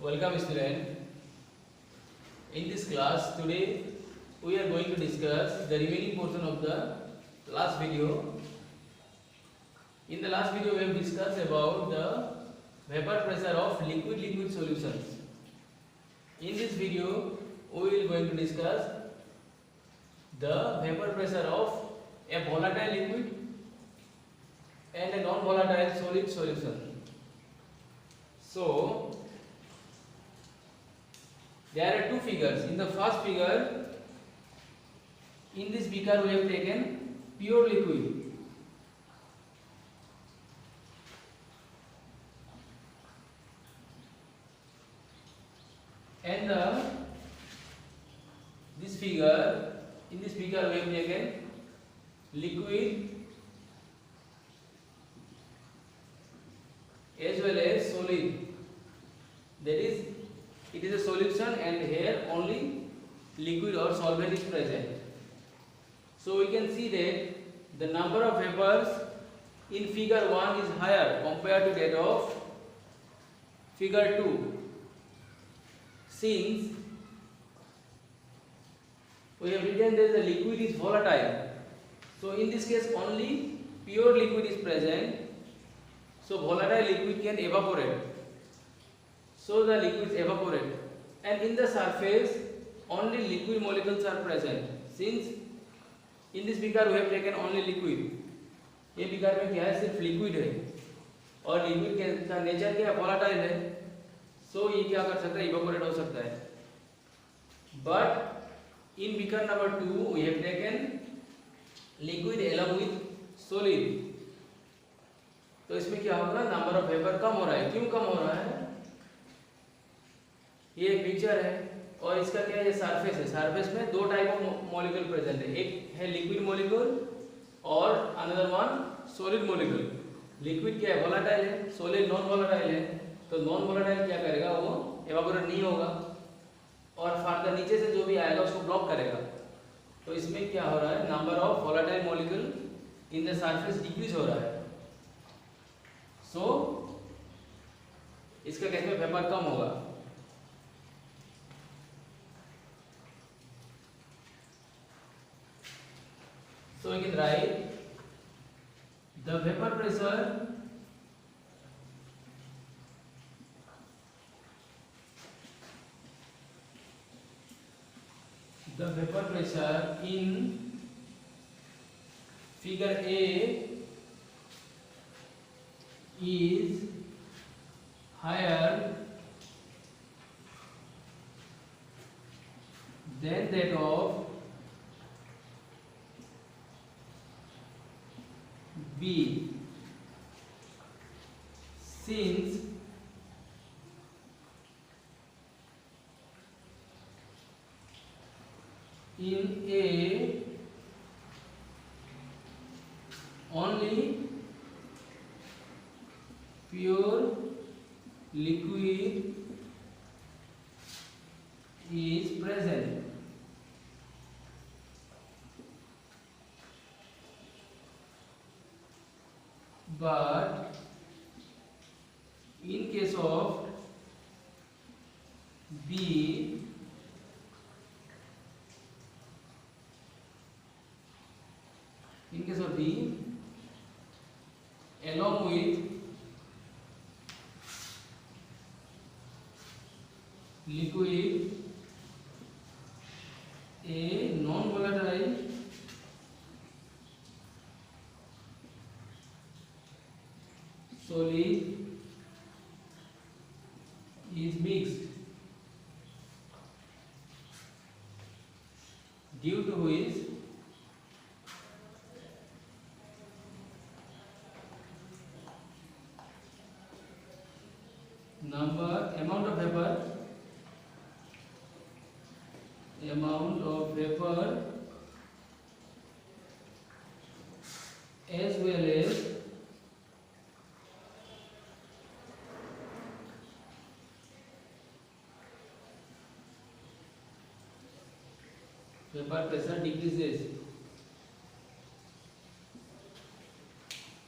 Welcome student. In this class today we are going to discuss the remaining portion of the last video. In the last video we have discussed about the vapor pressure of liquid solutions. In this video we will going to discuss the vapor pressure of a volatile liquid and a non-volatile solid solution. So there are two figures. In the first figure, in this beaker we have taken pure liquid. And this figure, in this beaker we have taken liquid as well as solid. That is, it is a solution and here only liquid or solvent is present. So we can see that the number of vapors in figure 1 is higher compared to that of figure 2. Since we have written that the liquid is volatile, so in this case only pure liquid is present, so volatile liquid can evaporate. So the liquids evaporate, and in the surface only liquid molecules are present. Since in this beaker we have taken only liquid, ये beaker में क्या है, सिर्फ liquid है और liquid का nature क्या है, volatile है, so ये क्या कर सकता है, evaporate हो सकता है. But in beaker number 2 we have taken liquid along with solid. तो इसमें क्या होगा, नंबर ऑफ वेपर कम हो रहा है. क्यों कम हो रहा है? ये एक पिक्चर है और इसका क्या है, ये सरफेस है. सरफेस में दो टाइप ऑफ मॉलिक्यूल प्रेजेंट है. एक है लिक्विड मॉलिक्यूल और another one solid molecule. Liquid क्या है, वोलेटाइल है, सॉलिड नॉन वोलेटाइल है. तो नॉन वोलेटाइल क्या करेगा, वो एवापोरेट नहीं होगा और फर्दर नीचे से जो भी आएगा उसको ब्लॉक करेगा. तो इसमें क्या हो रहा है, number of volatile molecule in the surface decrease हो रहा है. सो इसका केस में वेपर कम होगा. So we can write the vapor pressure in figure A is higher than that of B, since in A only pure liquid is present. But in case of B, along with liquid a non-volatile solid is mixed, due to which amount of vapor as well as vapor pressure decreases.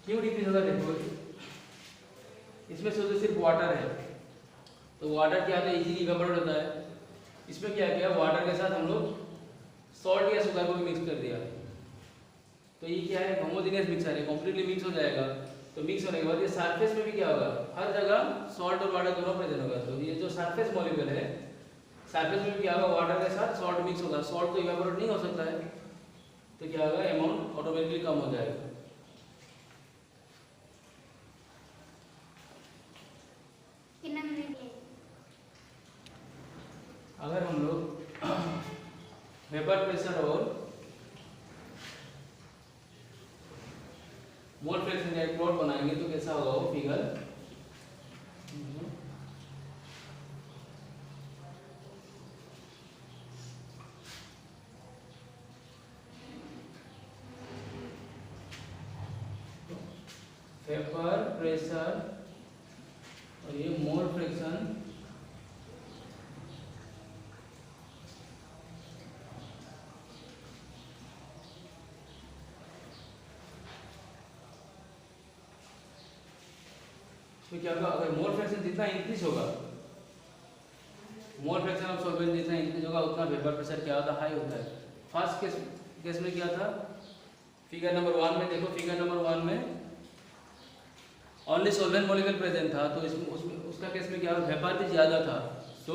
क्यों decrease होगा, देखो इसमें सोचो सिर्फ water है तो water क्या होता है, इजीली इवेपोरेट होता है। इसमें क्या किया, वाटर के साथ हम लोग सॉल्ट या शुगर को भी मिक्स कर दिया, तो ये क्या है, होमोजेनियस मिक्सर है, कम्प्लीटली मिक्स हो जाएगा। तो मिक्स होने के बाद ये सरफेस में भी क्या होगा, हर जगह सॉल्ट और वाटर दोनों प्रेजेंट होगा। तो ये जो सरफेस मॉलिक्यूल है, सरफेस में भी क्या होगा, वाटर के साथ सॉल्ट मिक्स होगा। सॉल्ट तो इवेपोरेट नहीं हो सकता है, तो क्या होगा, अमाउंट ऑटोमेटिकली कम हो जाएगा। अगर हम लोग वेपर प्रेशर और मोल फ्रैक्शन का एक प्लॉट बनाएंगे तो कैसा होगा वो फिगर। वेपर प्रेशर और ये मोल फ्रैक्शन तो क्या होगा, अगर मोल फ्रैक्शन जितना इंक्रीज होगा, मोल फ्रैक्शन ऑफ सॉल्वेंट जितना इंक्रीज होगा उतना वेपर प्रेशर क्या होता है, हाई होता है। फर्स्ट केस में क्या था, फिगर नंबर 1 में देखो, फिगर नंबर 1 में ओनली सॉल्वेंट मॉलिक्यूल प्रेजेंट था, तो इसमें उसका केस में क्या होगा, वेपर भी ज्यादा था, सो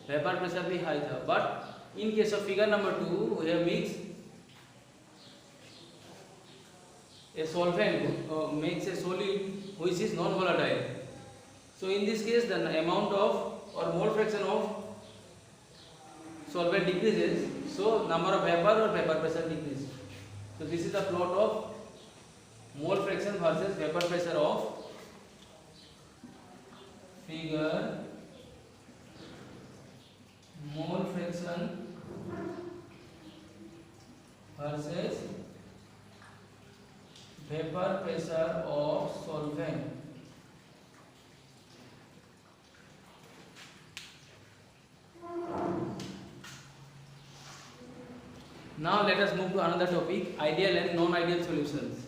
वेपर प्रेशर भी हाई था। But in case of figure number 2 we have mix a solvent makes a solid which is non volatile. So in this case the amount of or mole fraction of solvent decreases, so number of vapor or vapor pressure decreases. So this is the plot of mole fraction versus vapor pressure of figure mole fraction versus vapor pressure of solvent. Now let us move to another topic, ideal and non-ideal solutions.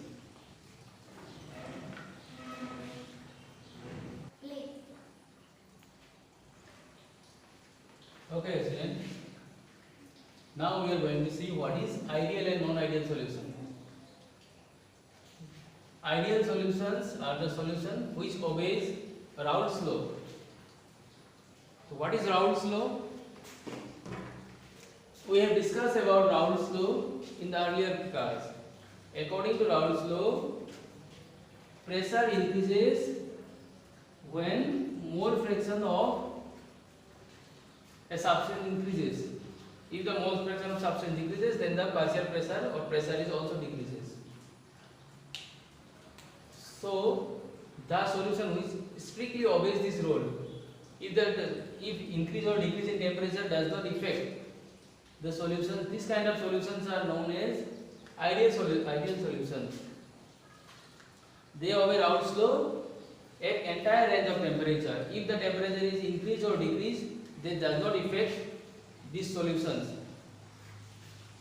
Okay, student. Now we are going to see what is ideal and non-ideal solution. Ideal solutions are the solution which obeys Raoult's law. So what is Raoult's law? We have discussed about Raoult's law in the earlier class. According to Raoult's law, pressure increases when mole fraction of a substance increases. If the mole fraction of substance decreases, then the partial pressure or pressure is also decreases. So the solution which strictly obeys this rule, if increase or decrease in temperature does not affect the solution, this kind of solutions are known as ideal solutions. They obey Raoult's law at entire range of temperature. If the temperature is increased or decreased, they does not affect these solutions.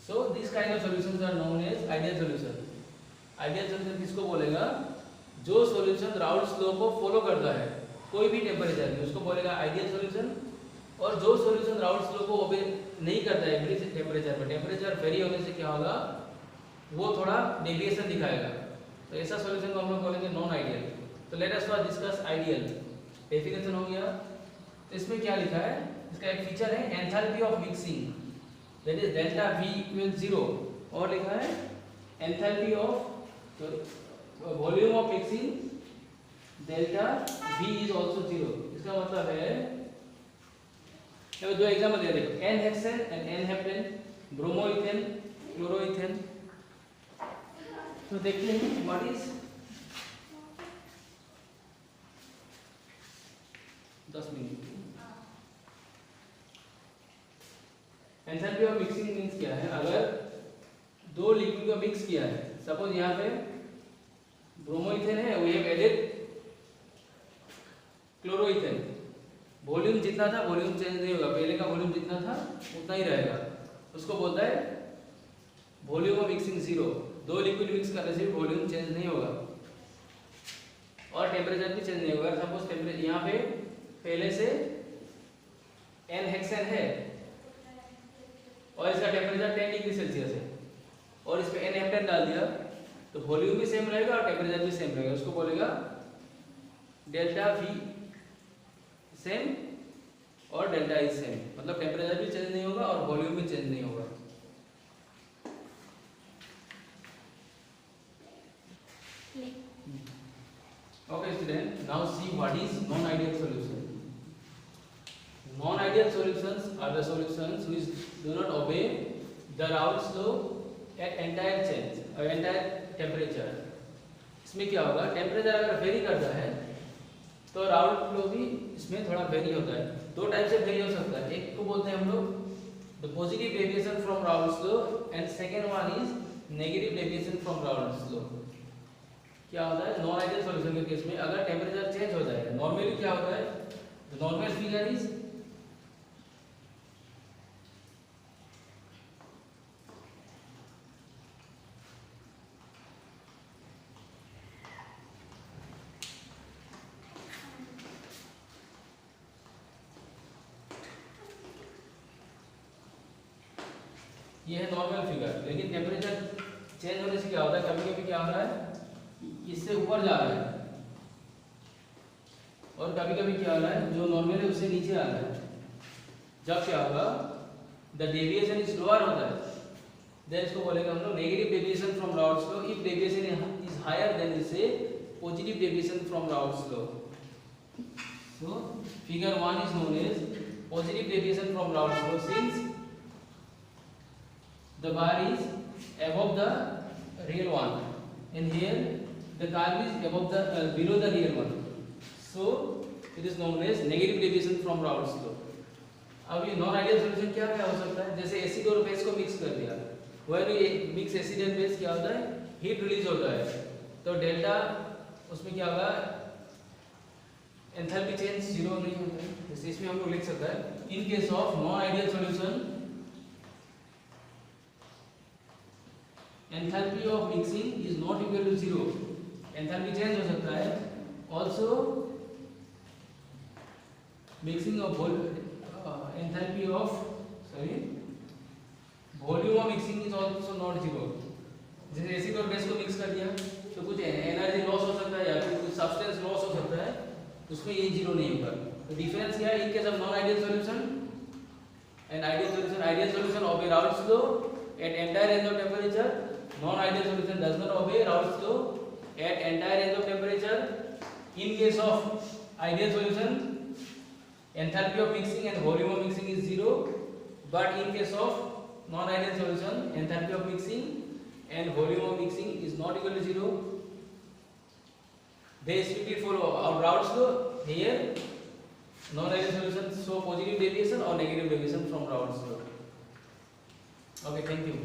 So these kind of solutions are known as ideal solutions. Ideal solution किसको बोलेगा, जो solution Raoult's law को follow करता है कोई भी temperature में, उसको बोलेगा आइडियल सॉल्यूशन। और जो सॉल्यूशन राउल्ट्स लॉ को ओबे नहीं करता है एवरी टेम्परेचर पर, टेम्परेचर वेरी होने से क्या होगा, वो थोड़ा डेविएशन दिखाएगा, तो ऐसा सॉल्यूशन को हम लोग बोलेंगे नॉन आइडियल। तो let us first discuss ideal. Definition हो गया, तो इसमें क्या लिखा है, इसका एक फीचर है enthalpy of mixing, that is delta V equal 0, और लिखा है enthalpy of volume of mixing delta V is also 0। इसका मतलब है, दो एग्जांपल दे देखो, n hexane and n heptane, bromoethane, chloroethane. तो देखते हैं what is 10 minute. Enthalpy of mixing means क्या है, अगर दो लिक्विड को मिक्स किया है, सपोज यहाँ पे ब्रोमोइथेन है, we have added chloroethane, volume जितना था वॉल्यूम चेंज नहीं होगा, पहले का वॉल्यूम जितना था उतना ही रहेगा, उसको बोलता है वॉल्यूम ऑफ मिक्सिंग 0। दो लिक्विड मिक्स करने से वॉल्यूम चेंज नहीं होगा और टेम्परेचर भी चेंज नहीं होगा। सपोज टेम्परेचर यहाँ पे पहले से n हेक्सेन है और इसका टेम्परेचर 10 डिग्री सेल्सियस है और इस पे n हेप्टेन डाल दिया तो वॉल्यूम भी सेम रहेगा और टेम्परेचर भी सेम रहेगा, उसको बोलेगा डेल्टा V सेम और डेल्टा ई सेम, मतलब टेम्परेचर भी चेंज नहीं होगा और वॉल्यूम भी चेंज नहीं होगा। Okay student, now see what is non-ideal solution. Non-ideal solutions are the solutions which do not obey the Raoult's law at entire change or entire temperature. इसमें क्या होगा, टेम्परेचर अगर वेरी करता है तो राउल्ट लॉ भी इसमें थोड़ा वेरी होता है। दो टाइप से वेरी हो सकता है, एक को बोलते हैं हम लोग the positive deviation from Raoult's law and second one is negative deviation from Raoult's law. क्या होता है नॉन आइडियल सॉल्यूशन के केस में अगर टेम्परेचर चेंज हो जाए, नॉर्मली क्या होता है, द नॉर्मल फिगर इज ये है नॉर्मल फिगर, लेकिन टेम्परेचर चेंज होने से क्या होता है, कभी कभी क्या हो रहा है इससे ऊपर जा रहा है और कभी कभी क्या हो रहा है जो नॉर्मल है उससे नीचे आ रहा है। जब क्या होगा द डेविएशन इज लोअर होता है, देन इसको बोलेंगे हम लोग negative deviation from Raoult's law. If deviation is higher then इसे positive deviation from Raoult's law. So figure 1 is known as positive deviation from Raoult's law since the bar is above the real one and here the curve is above the below the real one, so it is known as negative deviation from Raoult's law. अब ये non ideal solution क्या क्या हो सकता है, जैसे acid और base को मिक्स कर दिया, व्हेन ये मिक्स एसिड एंड बेस क्या होता है हीट रिलीज होता है, तो डेल्टा उसमें क्या होगा एंथैल्पी चेंज जीरो नहीं होता है। जैसे इसमें हम लोग लिख सकते हैं इन case of non ideal solution enthalpy of mixing is not equal to zero, enthalpy change हो सकता है। also mixing of enthalpy of volume of mixing is also not zero। जैसे एसिड और बेस को मिक्स कर दिया तो कुछ एनर्जी लॉस हो सकता है या फिर कुछ सब्सटेंस लॉस हो सकता है, उसमें ये जीरो नहीं होगा। तो डिफरेंस क्या है इन case of non ideal solution and ideal solution. Ideal solution obey Raoult's law at entire range of temperature, non-ideal solution does not obey Raoult's law at entire range of temperature. In case of ideal solution, enthalpy of mixing and volume of mixing is zero, but in case of non-ideal solution, enthalpy of mixing and volume of mixing is not equal to zero. They strictly follow our Raoult's law. Here, non-ideal solutions show positive deviation or negative deviation from Raoult's law. Okay, thank you.